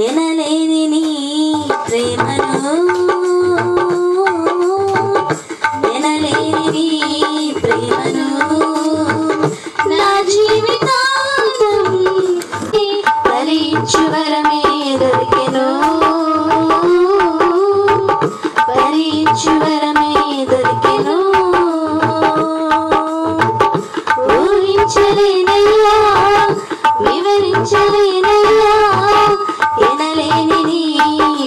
ఎనలేని నీ ప్రేమను, ఎనలేని నీ ప్రేమను నా జీవితాంతం భరించు వరమే దొరికెను, భరించు వరమే దొరికెను. ఊహించలేనయ్యా, వివరించలేనయ్యా ఎనలేని నీ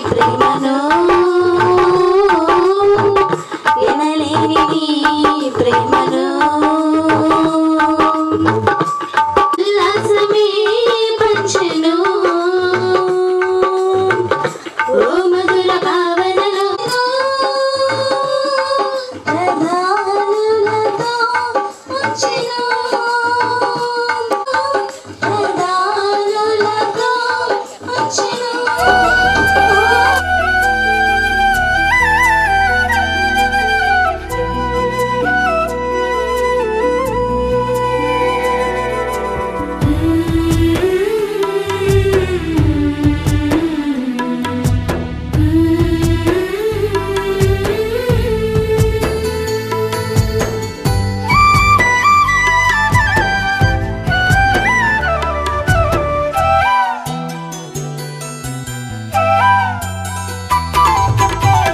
ప్రేమను, ఎనలేని నీ ప్రేమను. ఉల్లాసమే పంచెను ఓ మధుర భావనలో, ప్రధానులతో వచ్చెను, ప్రధానులతో వచ్చెను.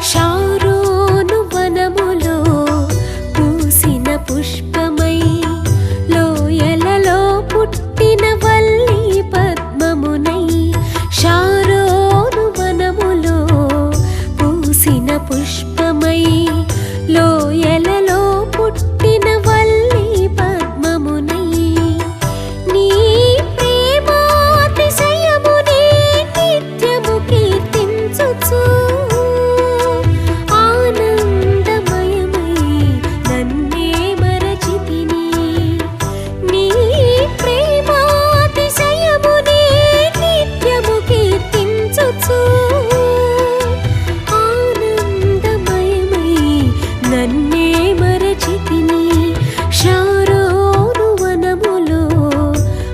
షారోను వనములో పూసిన పుష్పమై, లోయలలో పుట్టిన వల్లి పద్మమునై. షారోను వనములో పూసిన పుష్పమై, లోయలలో పుట్టిన వల్లి పద్మమునై. నీ ప్రేమాతిశయమునే నిత్యము కీర్తించుచు, ఆనందమయమై నన్నే మరచితిని. నీ ప్రేమాతిశయమునే నిత్యము కీర్తించుచు, ఆనందమయమై నన్నే మరచితిని. షారోను వనములో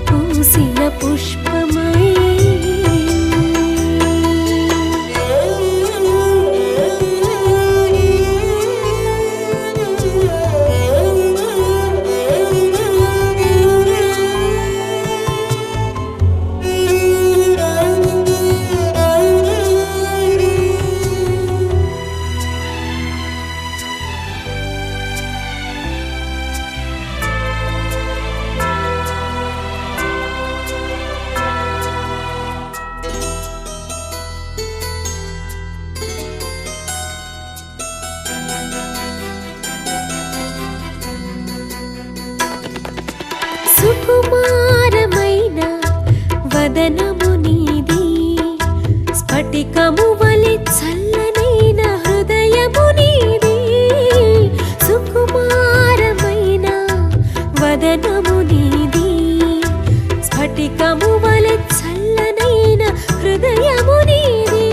పూసిన పుష్పమై. సుకుమారమైన వదనము నీది, స్ఫటికము వలె చల్లనైన హృదయము నీది. సుకుమారమైన వదనము నీది, స్ఫటికము వలె చల్లనైన హృదయము నీది.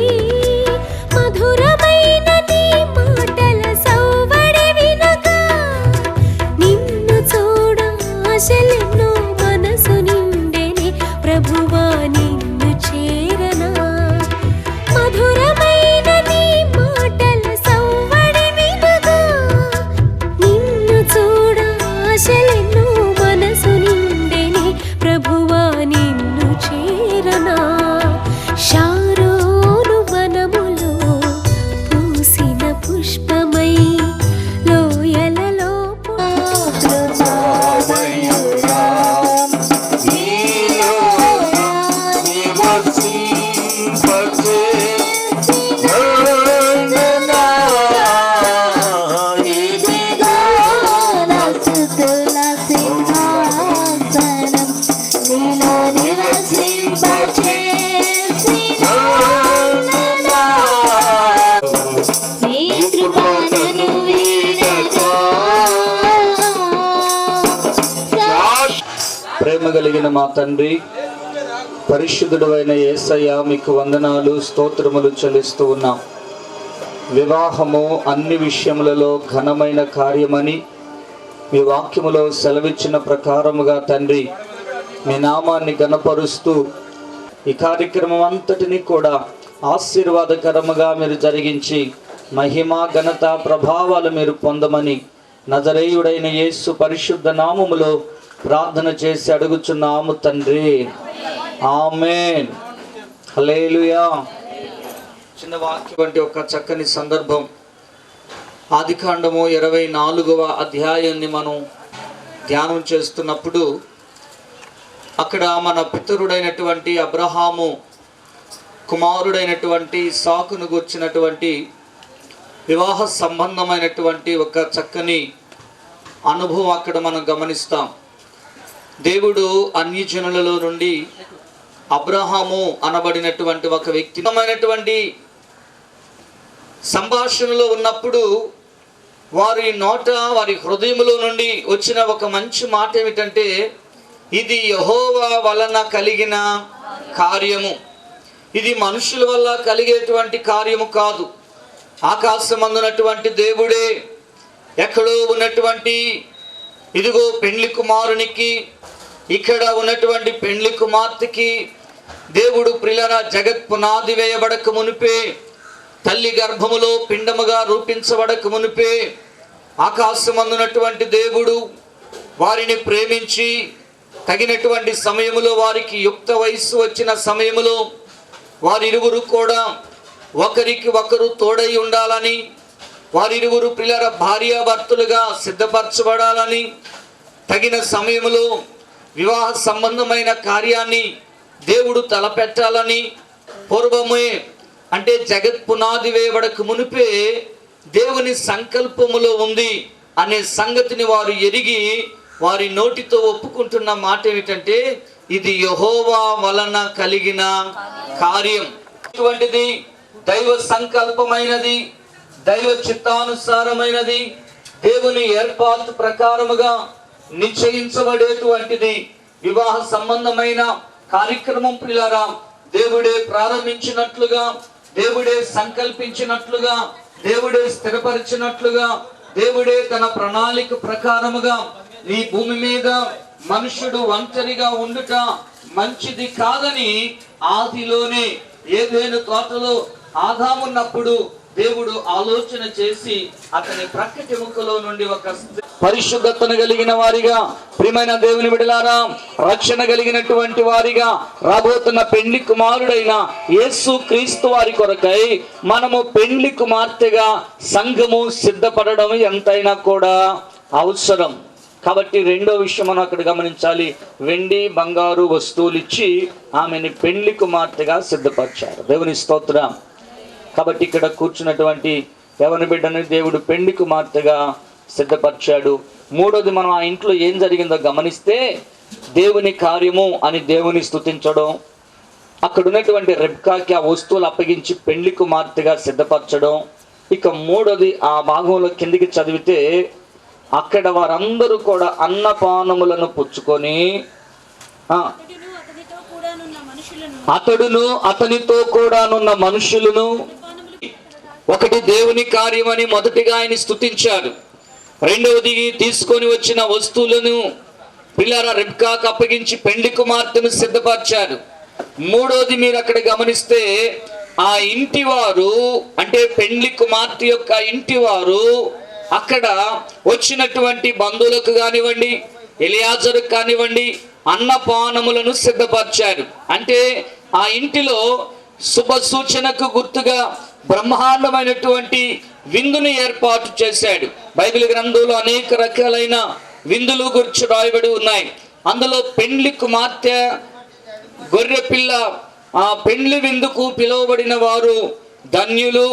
మధురమైన నీ మాటల సౌవడి వినగా, నిన్ను చూడ ఆశలెన్నో మనసు నిండెని. ప్రభువా నిన్ను చేరనా, మధురమైన నీ మాటల సౌవడి వినగా, నిన్ను చూడ ఆశలెన్నో మనసు నిండెని. ప్రభువా నిన్ను చేరనా. షారోను వనములో పూసిన పుష్పమై, లోయలలో ప్రేమ కలిగిన మా తండ్రి, పరిశుద్ధుడైన యేసయ్య, మీకు వందనాలు స్తోత్రములు చెల్లిస్తూ ఉన్నాం. వివాహము అన్ని విషయములలో ఘనమైన కార్యమని మీ వాక్యములో సెలవిచ్చిన ప్రకారముగా తండ్రి, మీ నామాన్ని ఘనపరుస్తూ ఈ కార్యక్రమం అంతటిని కూడా ఆశీర్వాదకరముగా మీరు జరిగించి మహిమ ఘనత ప్రభావాలు మీరు పొందమని నజరేయుడైన యేసు పరిశుద్ధ నామములో ప్రార్థన చేసి అడుగుచున్నాము తండ్రి, ఆమేన్. హల్లెలూయా. చిన్న వాక్యం వంటి ఒక చక్కని సందర్భం. ఆదికాండము 24వ అధ్యాయాన్ని మనం ధ్యానం చేస్తున్నప్పుడు అక్కడ మన పితరుడైనటువంటి అబ్రహాము కుమారుడైనటువంటి ఇస్సాకును గూర్చినటువంటి వివాహ సంబంధమైనటువంటి ఒక చక్కని అనుభవం అక్కడ మనం గమనిస్తాం. దేవుడు అన్యజనులలో నుండి అబ్రహాము అనబడినటువంటి ఒక వ్యక్తిగతమైనటువంటి సంభాషణలో ఉన్నప్పుడు వారి నోట, వారి హృదయములో నుండి వచ్చిన ఒక మంచి మాట ఏమిటంటే, ఇది యెహోవా వలన కలిగిన కార్యము, ఇది మనుషుల వల్ల కలిగేటువంటి కార్యము కాదు. ఆకాశమందున్నటువంటి దేవుడే ఎక్కడో ఉన్నటువంటి ఇదిగో పెండ్లి కుమారునికి, ఇక్కడ ఉన్నటువంటి పెండ్లి కుమార్తెకి దేవుడు ప్రియులారా జగత్ పునాది వేయబడక మునిపే, తల్లి గర్భములో పిండముగా రూపించబడక మునిపే ఆకాశమందున్నటువంటి దేవుడు వారిని ప్రేమించి తగినటువంటి సమయములో, వారికి యుక్త వయస్సు వచ్చిన సమయములో వారిరువురు కూడా ఒకరికి ఒకరు తోడై ఉండాలని, వారిరువురు పిల్లల భార్యాభర్తలుగా సిద్ధపరచబడాలని, తగిన సమయములో వివాహ సంబంధమైన కార్యాన్ని దేవుడు తలపెట్టాలని పూర్వమే, అంటే జగత్ పునాది వేయబడక మునిపే దేవుని సంకల్పములో ఉంది అనే సంగతిని వారు ఎరిగి వారి నోటితో ఒప్పుకుంటున్న మాట ఏమిటంటే, ఇది యెహోవా వలన కలిగిన కార్యం. ఇటువంటిది దైవ సంకల్పమైనది, దైవ చిత్తానుసారమైనది, దేవుని ఏర్పాటు ప్రకారముగా నిశ్చయించబడేటువంటిది వివాహ సంబంధమైన కార్యక్రమం. ప్రియులారా, దేవుడే ప్రారంభించినట్లుగా, దేవుడే సంకల్పించినట్లుగా, దేవుడే స్థిరపరిచినట్లుగా, దేవుడే తన ప్రణాళిక ప్రకారముగా ఈ భూమి మీద మనుషుడు ఒంటరిగా ఉండుట మంచిది కాదని ఆదిలోనే ఏదెను తోటలో ఆదామున్నప్పుడు దేవుడు ఆలోచన చేసి అతని ప్రక్కటి ముక్కలో నుండి ఒక పరిశుద్ధతను కలిగిన వారిగా, ప్రియమైన దేవుని బిడ్డలారా, రక్షణ కలిగినటువంటి వారిగా రాబోతున్న పెండ్లి కుమారుడైన యేసు క్రీస్తు వారి కొరకై మనము పెండ్లి కుమార్తెగా సంఘము సిద్ధపడడం ఎంతైనా కూడా అవసరం. కాబట్టి రెండో విషయం మనం అక్కడ గమనించాలి. వెండి బంగారు వస్తువులు ఇచ్చి ఆమెని పెండ్లి కుమార్తెగా సిద్ధపరిచారు. దేవుని స్తోత్రం. కాబట్టి ఇక్కడ కూర్చున్నటువంటి యవన బిడ్డని దేవుడు పెండ్లి కుమార్తెగా సిద్ధపరిచాడు. మూడోది, మనం ఆ ఇంట్లో ఏం జరిగిందో గమనిస్తే దేవుని కార్యము అని దేవుని స్తుతించడం, అక్కడ ఉన్నటువంటి రెబ్కాకి ఆ వస్తువులు అప్పగించి పెండ్లి కుమార్తెగా సిద్ధపరచడం. ఇక మూడోది ఆ భాగంలో కిందికి చదివితే అక్కడ వారందరూ కూడా అన్నపానములను పుచ్చుకొని, అతడును అతనితో కూడానున్న మనుషులను, ఒకటి దేవుని కార్యమని మొదటిగా ఆయన స్తుతించారు. రెండవది తీసుకొని వచ్చిన వస్తువులను పిల్లల రెబ్కాకు అప్పగించి పెండ్లి కుమార్తెను సిద్ధపరిచారు. మూడోది మీరు అక్కడ గమనిస్తే ఆ ఇంటి వారు, అంటే పెండ్లి కుమార్తె యొక్క ఇంటి వారు అక్కడ వచ్చినటువంటి బంధువులకు కానివ్వండి, ఎలియాజరుకు కానివ్వండి, అన్నపానములను సిద్ధపరిచారు. అంటే ఆ ఇంటిలో శుభ సూచనకు గుర్తుగా బ్రహ్మాండమైనటువంటి విందుని ఏర్పాటు చేశాడు. బైబిల్ గ్రంథంలో అనేక రకాలైన విందులు గురించి రాయబడి ఉన్నాయి. అందులో పెండ్లి కుమార్తె, గొర్రె పిల్ల, ఆ పెండ్లి విందుకు పిలువబడిన వారు ధన్యులు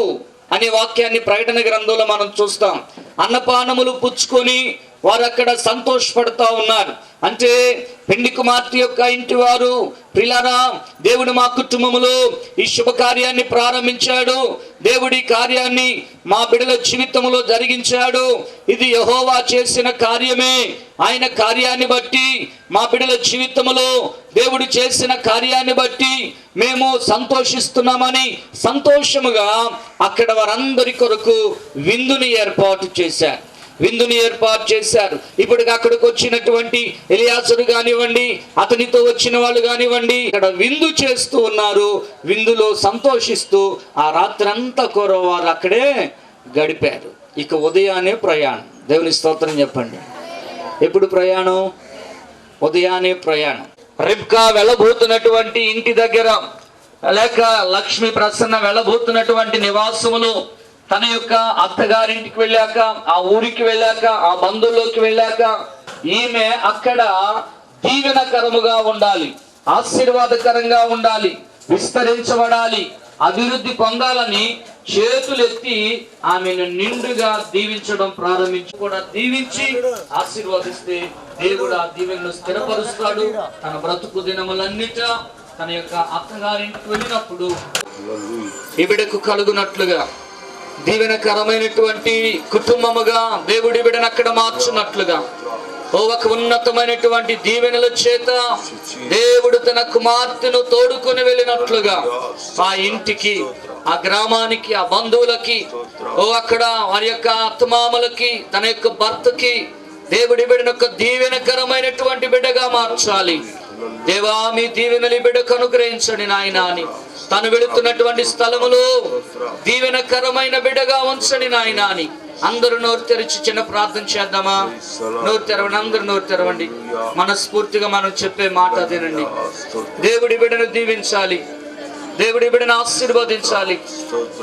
అనే వాక్యాన్ని ప్రకటన గ్రంథంలో మనం చూస్తాం. అన్నపానములు పుచ్చుకొని వారు అక్కడ సంతోషపడతా ఉన్నారు. అంటే పెండ్లి కుమార్తె యొక్క ఇంటి వారు, ప్రియులారా, దేవుడు మా కుటుంబములో ఈ శుభకార్యాన్ని ప్రారంభించాడు, దేవుడి కార్యాన్ని మా బిడ్డల జీవితంలో జరిగించాడు, ఇది యెహోవా చేసిన కార్యమే, ఆయన కార్యాన్ని బట్టి మా బిడ్డల జీవితంలో దేవుడు చేసిన కార్యాన్ని బట్టి మేము సంతోషిస్తున్నామని సంతోషముగా అక్కడ వారందరి కొరకు విందుని ఏర్పాటు చేశారు. విందుని ఏర్పాటు చేశారు. ఇప్పటికి అక్కడికి వచ్చినటువంటి ఎలియాజరు కానివ్వండి, అతనితో వచ్చిన వాళ్ళు కానివ్వండి, ఇక్కడ విందు చేస్తూ ఉన్నారు. విందులో సంతోషిస్తూ ఆ రాత్రంతా కూడా వారు అక్కడే గడిపారు. ఇక ఉదయాన్నే ప్రయాణం. దేవుని స్తోత్రం చెప్పండి. ఎప్పుడు ప్రయాణం? ఉదయాన్నే ప్రయాణం. రిబ్కా వెళ్ళబోతున్నటువంటి ఇంటి దగ్గర, లేక లక్ష్మీ ప్రసన్న వెళ్ళబోతున్నటువంటి నివాసములో తన యొక్క అత్తగారింటికి వెళ్ళాక, ఆ ఊరికి వెళ్ళాక, ఆ బంధువుల్లోకి వెళ్ళాక ఈమె అక్కడ దీవెనకరముగా ఉండాలి, ఆశీర్వాదకరంగా ఉండాలి, విస్తరించబడాలి, అభివృద్ధి పొందాలని చేతులెత్తి ఆమెను నిండుగా దీవించడం ప్రారంభించి, కూడా దీవించి ఆశీర్వదిస్తే దేవుడు ఆ దీవెనను స్థిరపరుస్తాడు. తన బ్రతుకు దినములన్నిట తన యొక్క అత్తగారింటికి వెళ్ళినప్పుడు ఈ బిడ్డకు కలుగునట్లుగా దీవెనకరమైనటువంటి కుటుంబముగా దేవుడి బిడ్డను అక్కడ మార్చున్నట్లుగా, ఒక ఉన్నతమైనటువంటి దీవెనల చేత దేవుడు తన కుమార్తెను తోడుకొని వెళ్ళినట్లుగా ఆ ఇంటికి, ఆ గ్రామానికి, ఆ బంధువులకి, అక్కడ వారి యొక్క అత్తమామలకి, తన యొక్క భర్తకి దేవుడి బిడ్డను ఒక దీవెనకరమైనటువంటి బిడ్డగా మార్చాలి. దేవా, మీ దీవెనలి బిడ్డకు అనుగ్రహించండి నాయనా అని తను వెళుతున్నటువంటి స్థలములో దీవెనకరమైన బిడ్డగా ఉంచండి నాయనా అని అందరూ నోరు తెరిచి చిన్న ప్రార్థన చేద్దామా? నోరు తెరవండి, అందరూ నోరు తెరవండి. మనస్ఫూర్తిగా మనం చెప్పే మాట అదేనండి. దేవుడి బిడ్డను దీవించాలి, దేవుడి బిడ్డను ఆశీర్వదించాలి.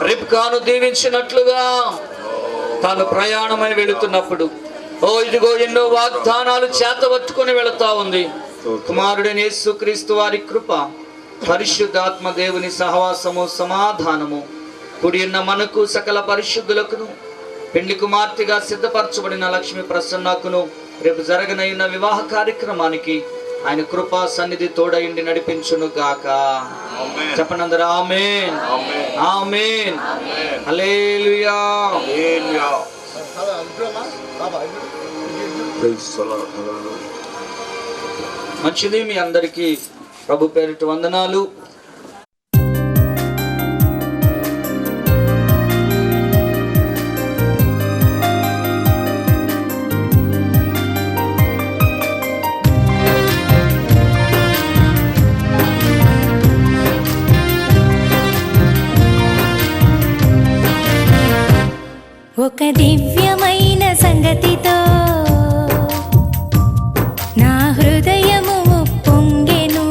రిబ్కాను దీవించినట్లుగా తాను ప్రయాణమై వెళుతున్నప్పుడు ఇదిగో ఎన్నో వాగ్దానాలు చేతబట్టుకొని వెళుతా ఉంది. కుమారుడైన యేసుక్రీస్తు వారి కృప, పరిశుద్ధాత్మ దేవుని సహవాసము, సమాధానము కూడి ఉన్న మనకు, సకల పరిశుద్ధులకును, పెండ్లి కుమార్తెగా సిద్ధపరచబడిన లక్ష్మీ ప్రసన్నకును రేపు జరగనైన వివాహ కార్యక్రమానికి ఆయన కృపా సన్నిధి తోడైండి నడిపించును గాక. చెప్పండి అందరూ ఆమేన్, ఆమేన్, హల్లెలూయా. మంచిది. మీ అందరికీ ప్రభు పేరిట వందనాలు. ఒక దివ్యమైన సంగతితో నా హృదయము పొంగెను.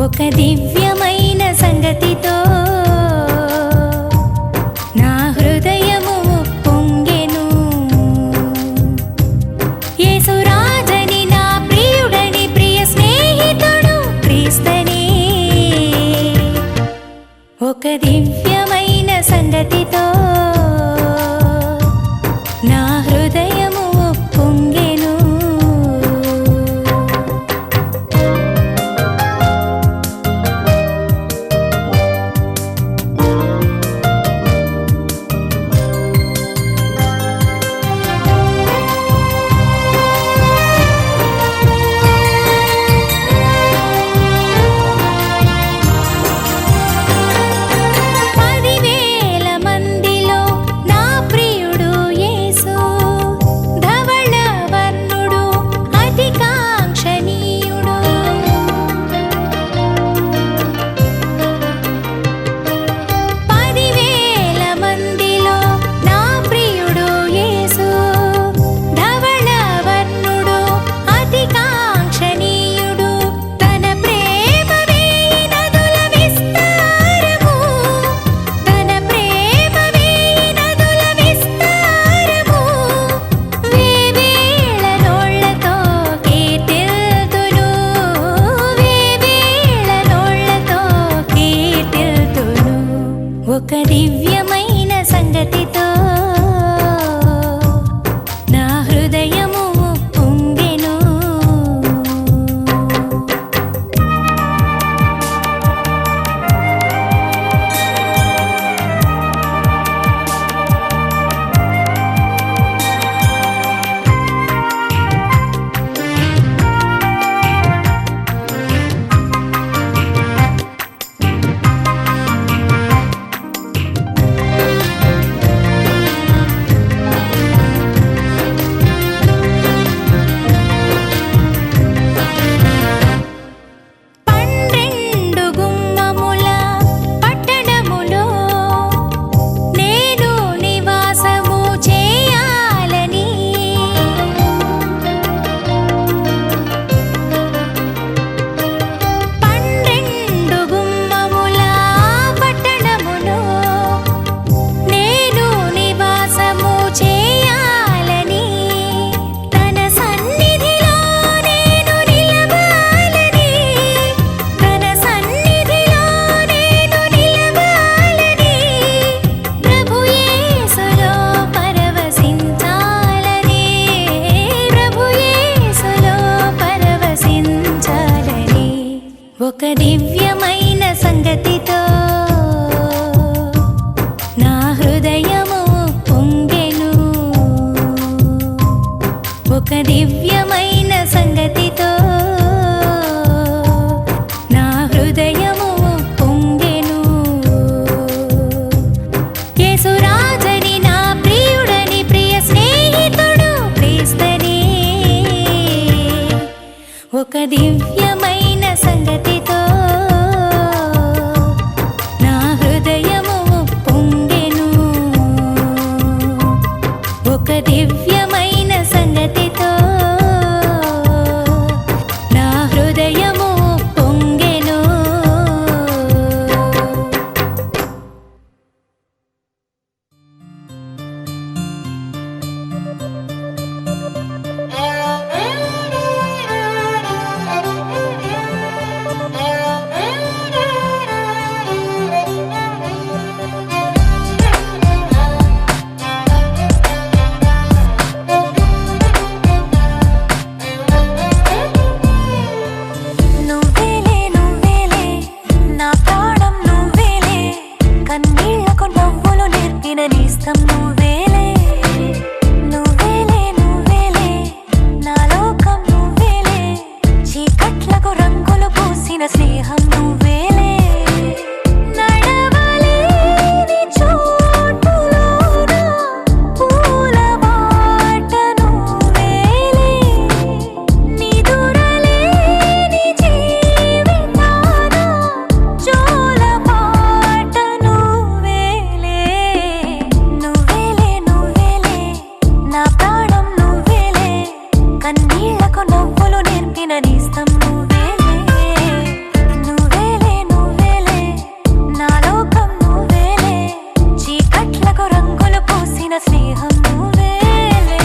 ఒక దివ్యమైన సంగతితో నా హృదయము పొంగెను. యేసురాజని నా ప్రియుడని, ప్రియ స్నేహితుడు క్రీస్తనే. ఒక దివ్యమైన సంగతితో నా హృదయము పొంగెను. ఒక దివ్యమైన సంగతితో నా హృదయము పొంగెను. యేసురాజని నా ప్రియుడని ప్రియ స్నేహితుడు క్రీస్తనే. ఒక దివ్యమైన సంగతితో నా హృదయము పొంగెను. ఒక దివ్యమైన సంగతితో నా హృదయము పొంగెను. నువ్వేలే నువ్వేలే నా ప్రాణం నువ్వేలే, కన్నీళ్లకు నవ్వులు నేర్పిన నేస్తం నువ్వేలే. నువ్వేలే నువ్వేలే నా లోకం నువ్వేలే, చీకట్లకు రంగులు పూసిన స్నేహం నువ్వేలే. నడవలేని చోటులోన పూల బాట నువ్వేలే, నిదురలేని జీవితాన జోల పాట నువ్వేలే. నువ్వేలే నువ్వేలే నా ప్రాణం నువ్వేలే, కన్నీళ్లకు నవ్వులు నేర్పిన నేస్తం నువ్వేలే. నువ్వేలే నువ్వేలే నా లోకం నువ్వేలే, చీకట్లకు రంగులు పూసిన స్నేహం నువ్వేలే.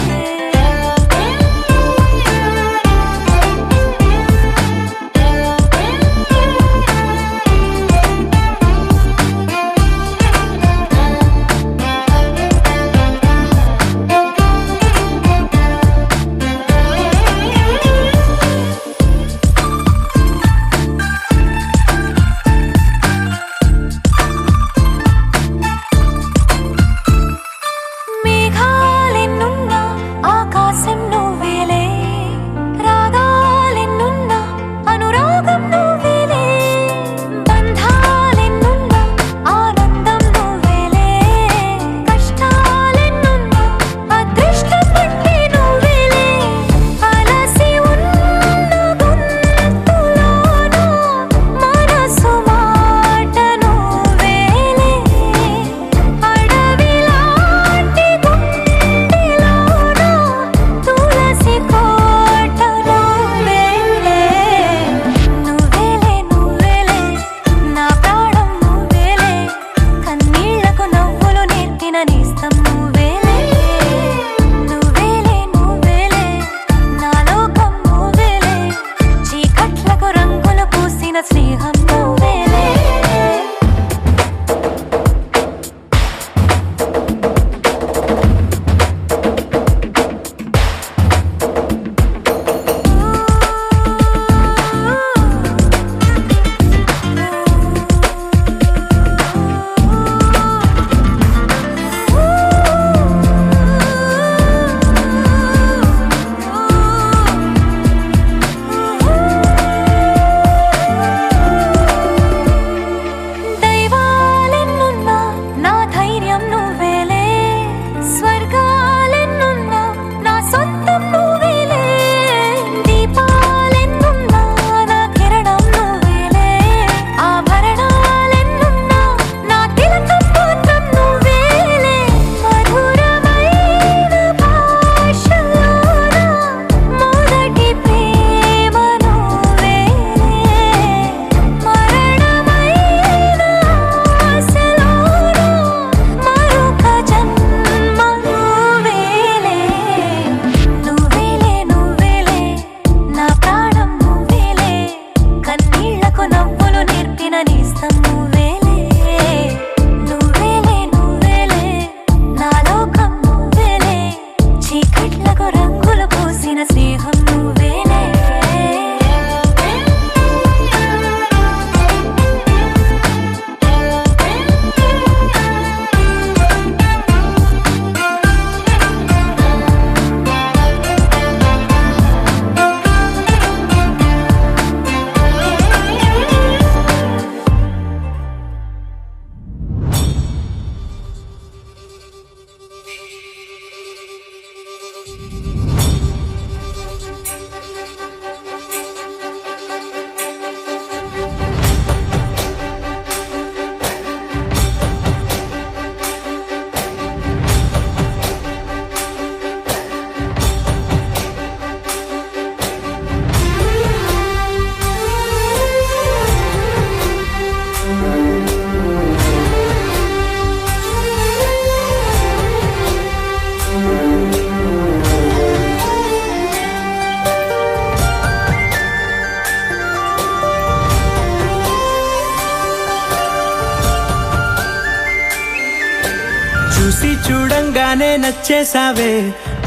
చూడంగానే నచ్చేసావే,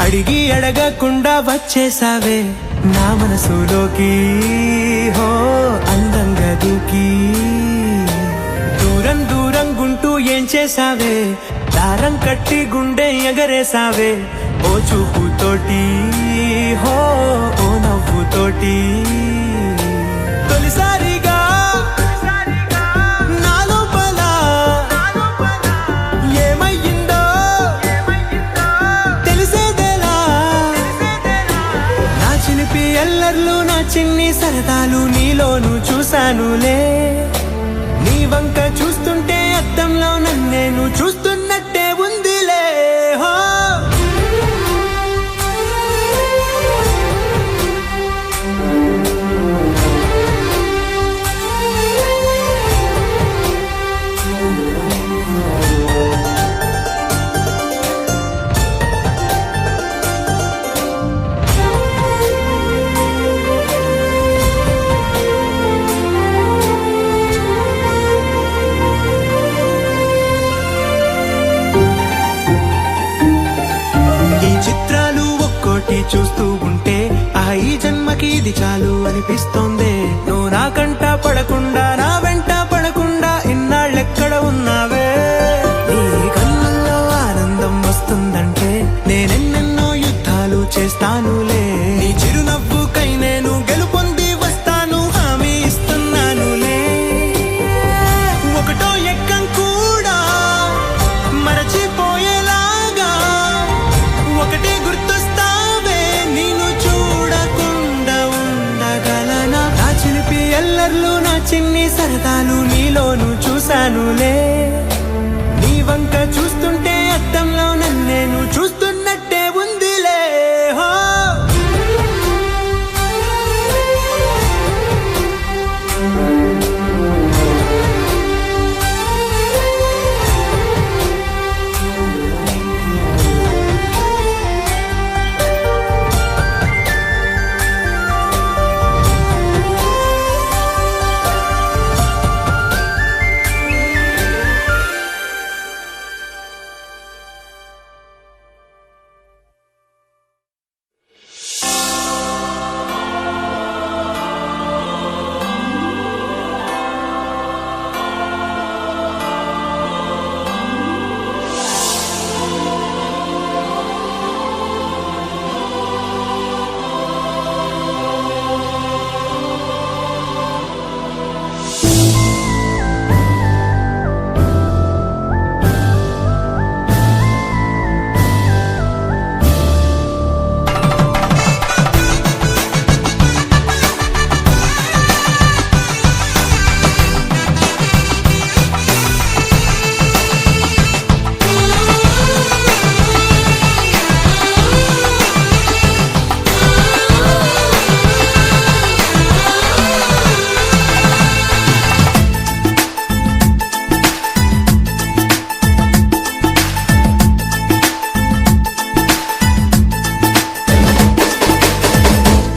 అడిగి అడగకుండా వచ్చేసావే నా మనసులోకి, హో అందంగా దూకి. దూరం దూరం గుంటూ ఏం చేసావే, దారం కట్టి గుండె ఎగరేసావే ఓ చూపుతోటి, హో ఓ నవ్వుతోటి. తొలిసారిగా నా లోపల ఏమయ్యిందో తెలిసేదేలా. నా చిలిపి ఎల్లర్లు నా చిన్ని సరదాలు నీలోను చూశానులే. నీ వంక చూస్తుంటే అద్దంలో నన్నేను చూస్తున్నట్టే ఉందిలే. హో చూస్తూ ఉంటే ఈ జన్మకి ఇది చాలు అనిపిస్తోంది. నువ్వు నా కంట పడకుండా నా వెంట పడకుండా ఇన్నాళ్ళెక్కడ ఉన్నావే. నీ కళ్ళల్లో ఆనందం వస్తుందంటే నేనెన్నెన్నో యుద్ధాలు చేస్తానులే. నీ చిరునవ్వుకై నేను గెలుపొంది వస్తాను, హామీ ఇస్తున్నానులే. ఒకటో ఎక్కం కూడా మరచిపోయేలాగా ఒకటే గుర్తొస్తా. ఎల్లర్లు నా చిన్ని సరదాలు నీలోను చూశానులే. నీ వంక చూస్తుంటే అద్దంలో నన్నేను చూస్తున్నట్టే ఉందిలే. హో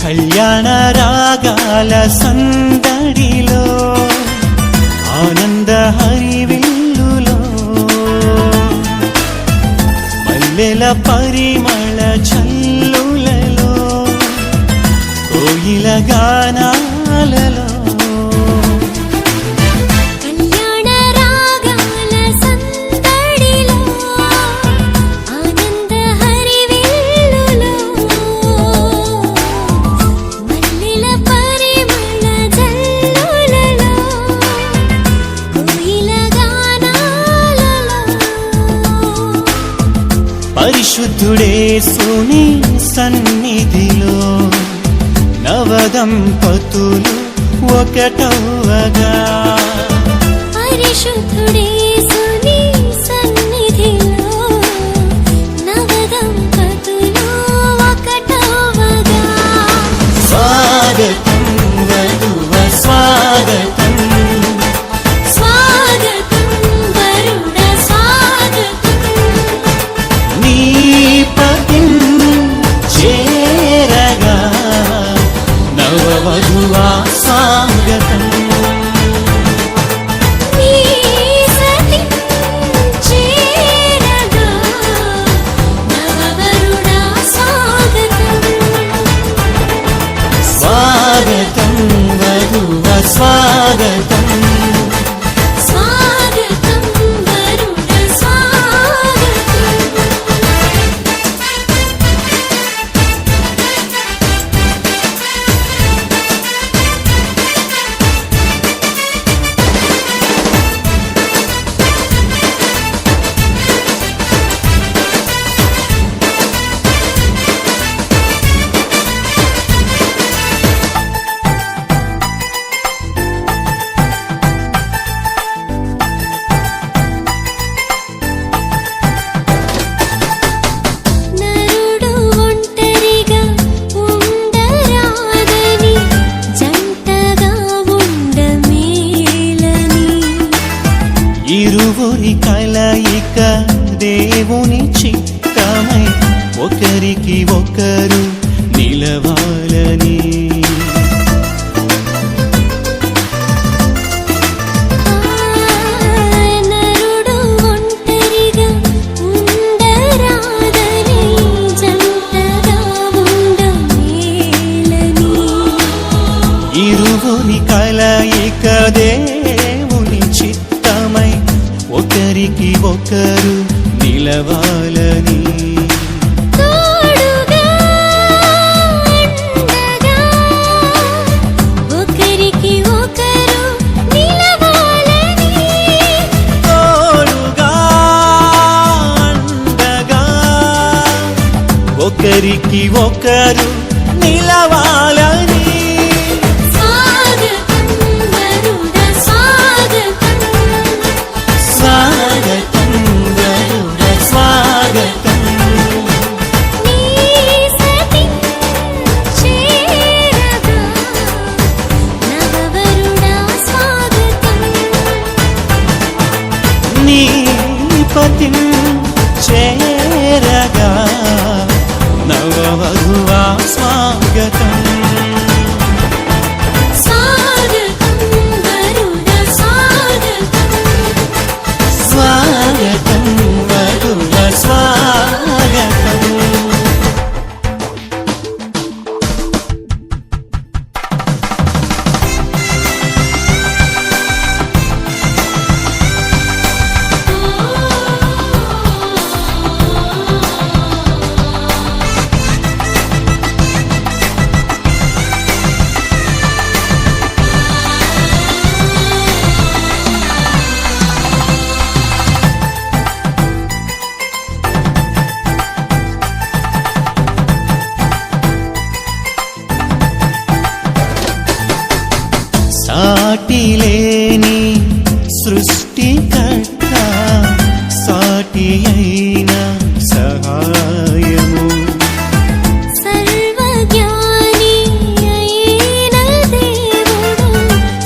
కళ్యాణ రాగాల సందడిలో ఆనంద హరివిల్లులో మల్లెల పరిమళ చల్లులలో కోయిల గానాలలో పరిశుద్ధుడే సుని సన్నిధిలో నవదంపతులు ఒకటవగా. పరిశుద్ధుడే సుని సన్నిధిలో నవదంపతులు ఒకటవగా. స్వాగతం వధువ స్వాగతం, స్వాగతం వరుణ స్వాగతం. నీ పతిం చేరగా నవవధువా స్వాగతం. నీ స్వాగతం వధువ స్వాగతం స్వాగతం వరుణ స్వాగతం నరుడు ఒంటరిగా ఉండరాదని జంటగా ఉండమేలని ఇరువురి కలయిక దేవుని చిత్తమై ఒకరికి ఒకరు నిలవాలని నరుడు ఒంటరిగా ఉండరాదని జంటగా ఉండమేలని ఇరువురి కలయిక దేవుని చిత్తమై ఒకరికి ఒకరు నిలవాలని తోడుగా అండగా ఒకరికి ఒకరు నిలవాలని తోడుగా అండగా ఒకరికి ఒకరు నిలవాలని స్వాగతం వరుణ స్వాగతం స్వాగతం వరుణ స్వాగతం నీ సతి చేరగా నవవరుణ స్వాగతం నీ పతి చేరగా నవవధువా స్వాగతం స్వాగతం వరుణ స్వాగతం స్వాగతం వధువ స్వాగతం సాటిలేని సృష్టికర్త సాటి అయిన సహాయము సర్వజ్ఞాని అయిన దేవుడు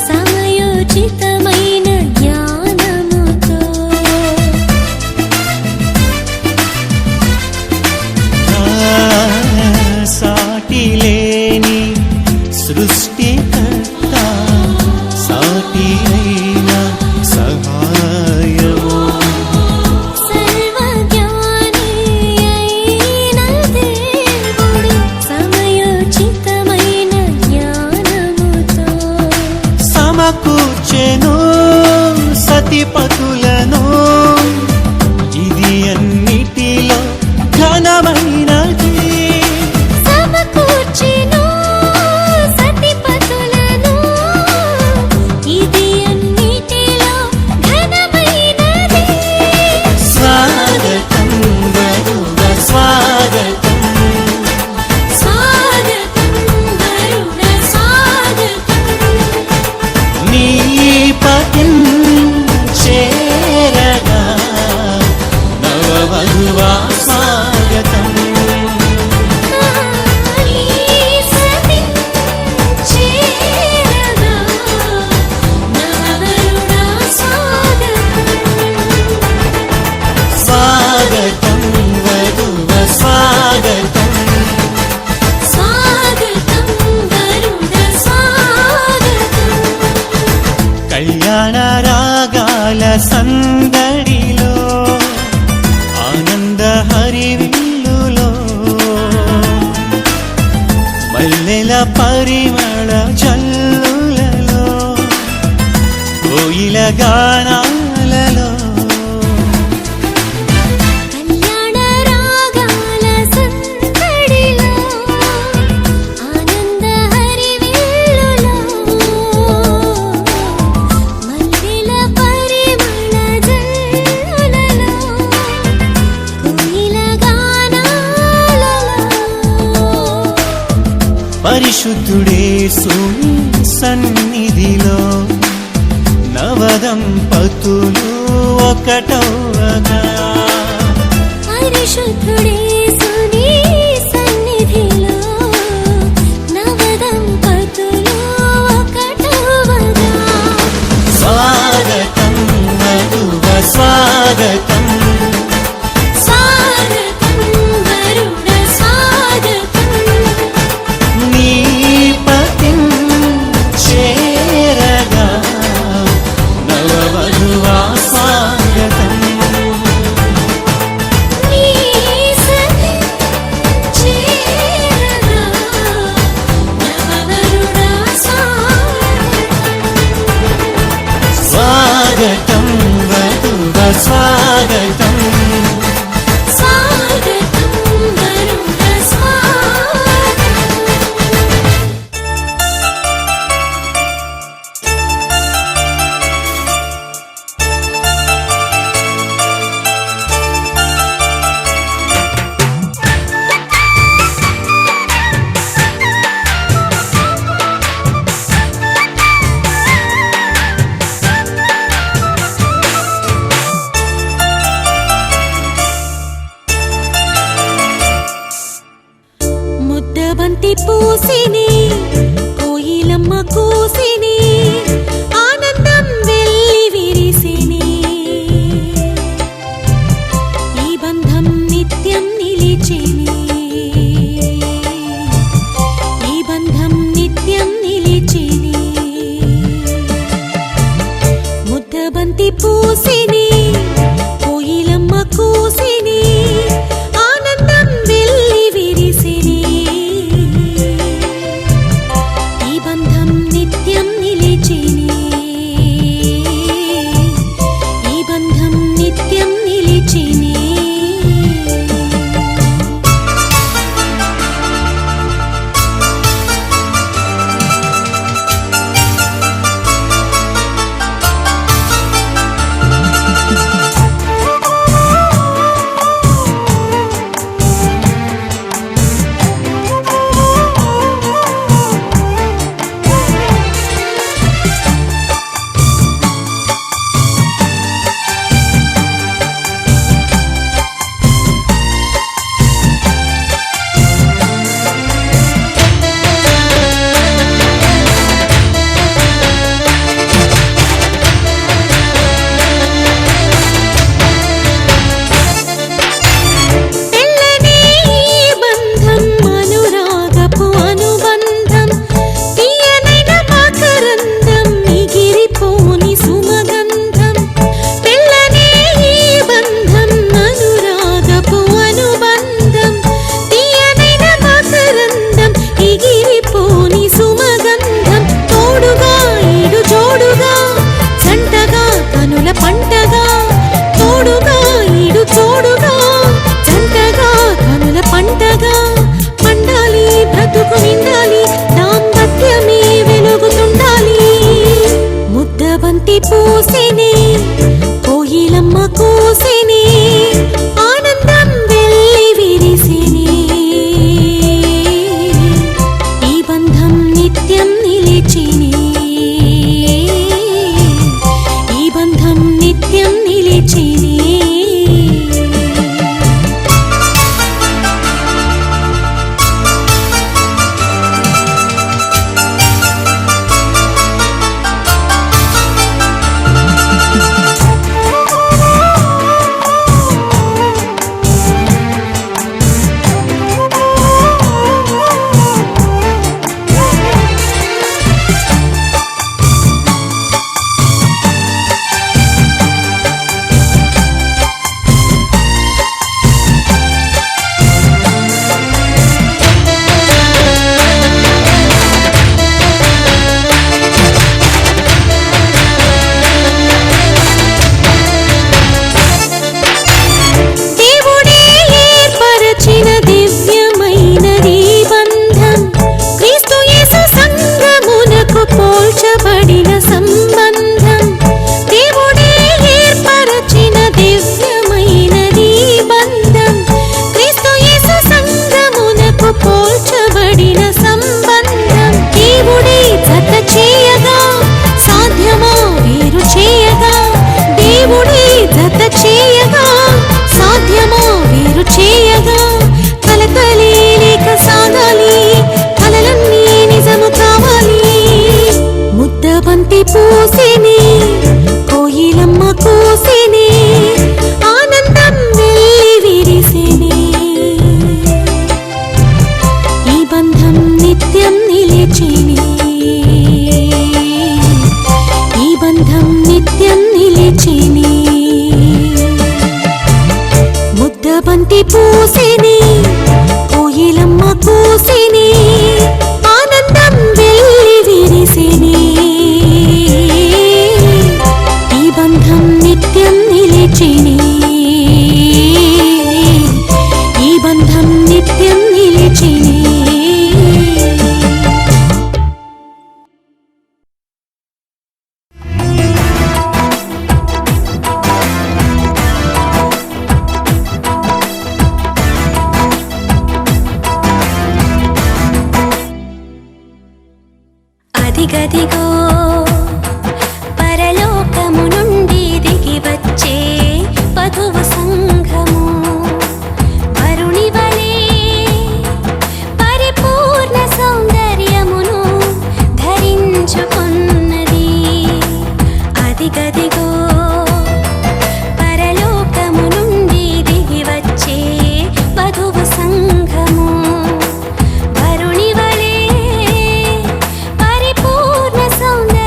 సమయోచితమైన జ్ఞానముతో సాటిలేని సృష్టికర్త సాటి అయిన సహాయము సర్వజ్ఞాని అయిన దేవుడు సమయోచితమైన జ్ఞానముతో సమకూర్చెను సతిపతులను ఇది అన్నిటిలో ఘనమైనది సమకూర్చెను సతిపతులను ఇది అన్నిటిలో ఘనమైనది స్వాగతం వరుణ స్వాగతం స్వాగతం వరుణ స్వాగతం నీ పతి చే మల్లెల పరిమళ జల్లులలో కోయిల గానాలలో కళ్యాణ రాగాల సందడిలో ఆనంద హరివిల్లులో మల్లెల పరిమళ జల్లులలో కోయిల గానాలలో పరిశుద్ధుడే సుని సన్నిధిలో నవదంపతులు ఒకటవగా పరిశుద్ధుడేసుని సన్నిధిలో నవదంపతులు ఒకటవగా స్వాగతం మధువ స్వాగతం స్వాగతం వరుణ స్వాగతం నీ పతిం చేరగా నవవధువా స్వాగతం నీ సతి చేరగా నవవరుణ స్వాగతం వధువ స్వాగతం స్వాగతం వరుణ స్వాగతం ముద్దబంతి పూసిని కోయిలమ్మ కూసిని ఆనందం వెల్లి విరిసిని ఈ బంధం నిత్యం నిలిచిని ఈ బంధం నిత్యం నిలిచిని ముద్దబంతి పూసిని కోయిలమ్మ కూసిని ఆనందం వెల్లి విరిసిని ఈ బంధం నిత్యం నిలిచిని ఈ బంధం నిత్యం నిలిచిని తెల్లని ఈ బంధం అనురాగపు అనుబంధం తీయనైన మకరందం మిగిలిపోని సుమగంధం తెల్లని ఈ బంధం అనురాగపు అనుబంధం తీయనైన మకరందం మిగిలిపోని సుమగంధం తోడుగా ఈడు జోడుగా జంటగా కనుల పంటగా తోడుగా ఈడు జోడుగా జంటగా కనుల పంటగా పండాలి బ్రతుకు నిండాలి దాంపత్యమే వెలుగుతుండాలి ముద్దబంతి పూసిని కోయిలమ్మ కూసిని ఆనందం వెల్లి విరిసిని ఈ బంధం నిత్యం నిలిచిని ఈ బంధం నిత్యం నిలిచిని చేయగా సాధ్యమా వేరు చేయగా కలతలే లేక సాగాలి కలలన్నీ నిజము కావాలి ముద్దబంతి పూసిని కోయిలమ్మ కూసిని ఆనందం వెళ్ళి విరిసిని ఈ బంధం నిత్యం నిలిచిని ఈ బంధం నిత్యం నిలిచిని ముద్దబంతి పూసిని కోయిలమ్మ కూసిని ఆనందం వెళ్ళి విరిసిని ఈ బంధం నిత్యం నిలిచిని ఈ బంధం నిత్యం నిలిచిని అదిగదిగో పరలోకము నుండి దిగి వచ్చే వధువు సంఘము వరుణి వలె పరిపూర్ణ సౌందర్యమును ధరించుకున్నది అదిగదిగో పరలోకము నుండి దిగి వచ్చే వధువు సంఘము వరుణి వలె పరిపూర్ణ సౌందర్యమును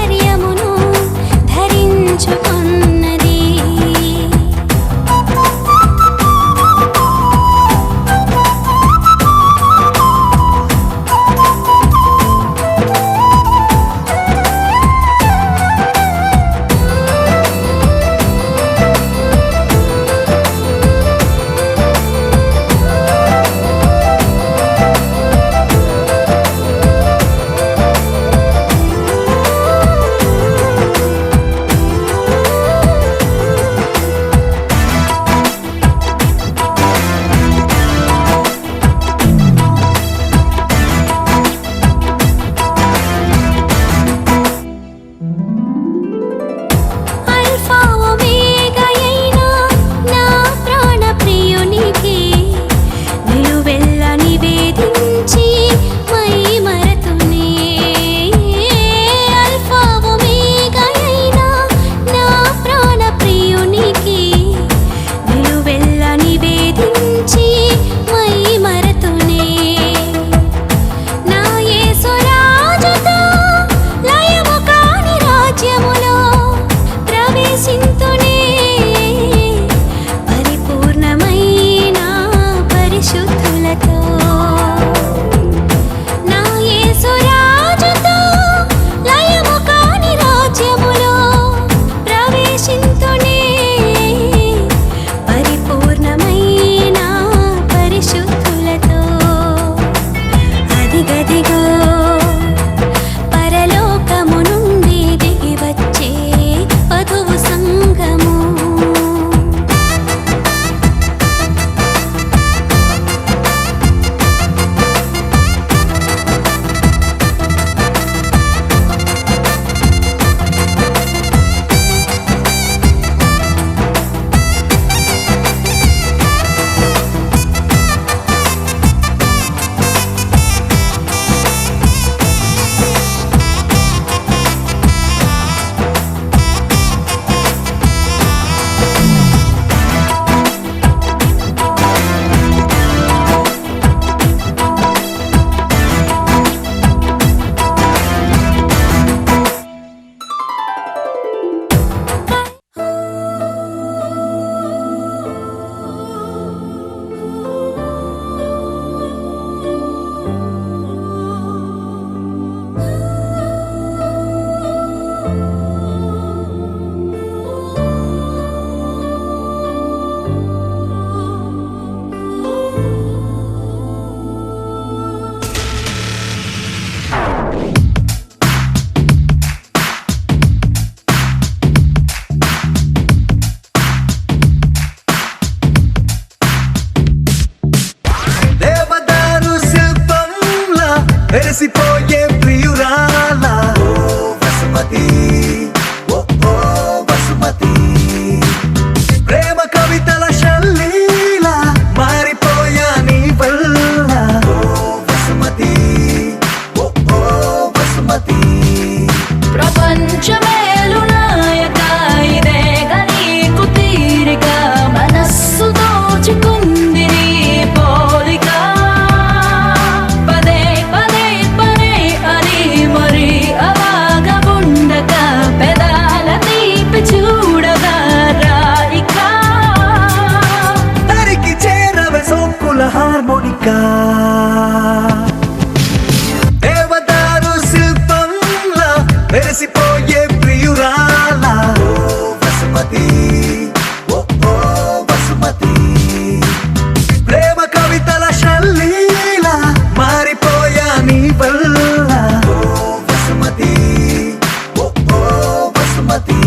వసుమతి ప్రపంచమేలు నాయక ఇదేగా నీకు తీరిక మనస్సు దోచుకుంది నీ పోలిక పదే పదే పదే అని మరి అలాగా ఉండక పెదాల తీపి చూడగా రాయిక తరికి చేరవే సోకుల హార్మోనికా దేవదారు శిల్పంలా మెరిసిపోయే ప్రియురాల వసుమతి ఓ వసుమతి ప్రేమ కవితల శల్లీల మారిపోయా నీ వల్ల వసుమతి ఓ వసుమతి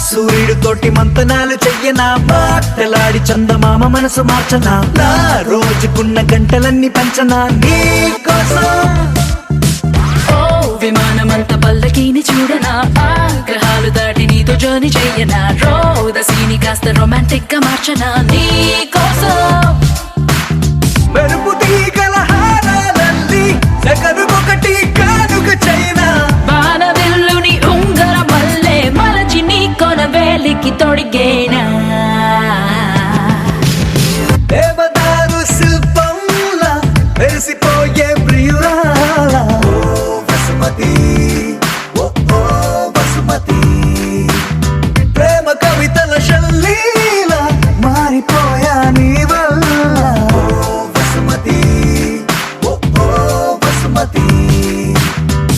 సూర్యుడు తోటి మంతనాలు చెయ్యనా మాటలాడి చందమామ మనసు మార్చనా నా రోజుకున్న గంటలన్నీ పంచనా నీ కోసం ఓ విమానమంత పల్లకీని చూడనా గ్రహాలు దాటి నీతో జర్నీ చెయ్యనా రోదసీని కాస్త రొమాంటిక్ గా మార్చనా నీ కోసం మెరుపు తీగల హారాలల్లి సగరుకొకటి కానుక చైనా బాణవిల్లుని ఉంగర మల్లె మలచి నీ కొన వేలికి తొడిగేనా దేవదారు శిల్పంలా మెరిసిపోయే ప్రియురాల వసుమతి ఓ వసుమతి ప్రేమ కవితల శల్లీల మారిపోయా నీ వల్ల వసుమతి ఓ వసుమతి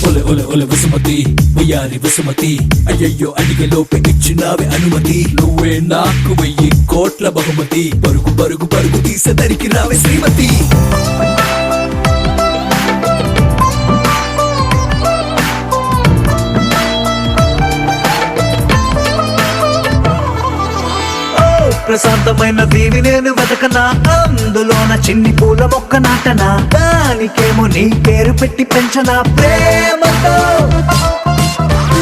ఒలె ఒలె ఒలె వసుమతి వయ్యారి వసుమతి అయ్యయ్యో అడిగలోపే ఇచ్చినావే అనుమతి నువ్వే నాకు 1000 కోట్ల బహుమతి పరుగు పరుగు పరుగు తీసేదరికి రావే శ్రీమతి ప్రశాంతమైన దీవి నేను వెతకనా అందులోన చిన్ని పూల మొక్క నాటనా దానికేమో నీ పేరు పెట్టి పెంచనా ప్రేమతో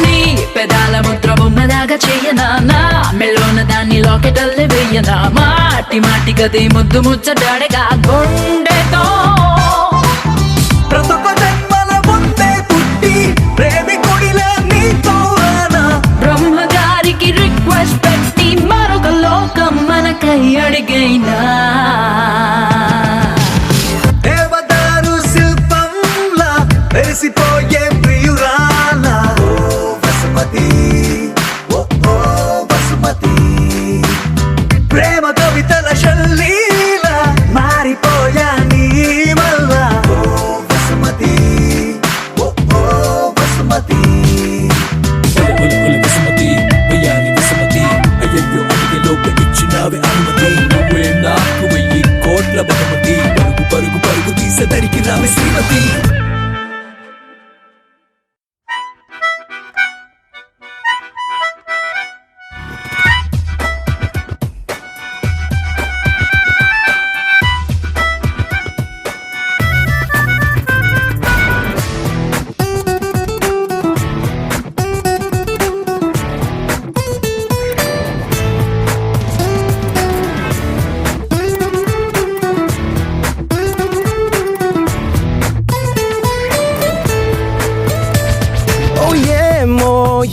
నీ పెదాల ముద్ర బొమ్మలాగా చెయ్యనా నా మెల్లోన దాన్ని లాకెటల్లే వెయ్యనా మాటి మాటి గది ముద్దు ముచ్చటాడగా గుండెతో ప్రతొక జన్మల ముందే పుట్టి ప్రేమికుడిలా నీతో రానా బ్రహ్మగారికి రిక్వెస్ట్ పెట్టి మరొక లోకం మనకై అడిగైనా దేవదారు శిల్పంలా మెరిసిపోయే ప్రియురాల వసుమతి ఓ వసుమతి ప్రేమ కవితల శల్లీల మారిపోయా నీ వల్ల వసుమతి ఓ వసుమతి ఒలె ఒలె ఒలె వసుమతి వయ్యారి వసుమతి అయ్యయ్యో అడిగలోపే ఇచ్చినావే అనుమతి నువ్వే నాకు 1000 కోట్ల బహుమతి పరుగు పరుగు పరుగు తీసేదరికి రావే శ్రీమతి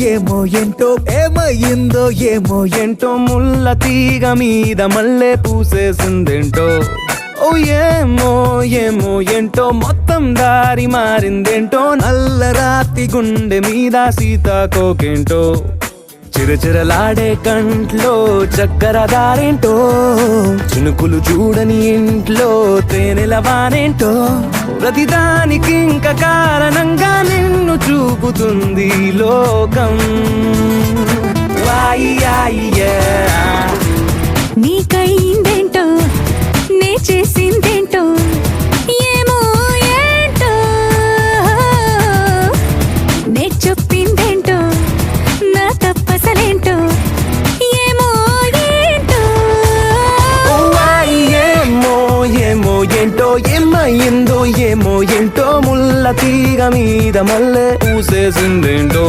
ఏమో ఏంటో ఏమయ్యిందో ఏమో ఏంటో ముళ్ళ తీగ మీద మల్లె పూసేసిందేంటో ఓ ఏమో ఏంటో మొత్తం దారి మారిందేంటో నల్ల రాతి గుండె మీద సీతాకోకేంటో చిరచిరలాడే కంట్లో చక్కెర దారేంటో చినుకులు చూడని ఇంట్లో తేనెల వానేంటో ప్రతిదానికి ఇంక కారణంగా నిన్ను చూపుతుంది లోకం నీకైందేంటో నే చేసిందేంటో ఏమో ఏంటో నే చెప్పిందేంటో నా తప్పసలేంటో ఏమో ఏంటో ఏమయ్యిందో ఏమో ఏంటో ముల్ల తీగ మీద మల్లె పూసేసిందేంటో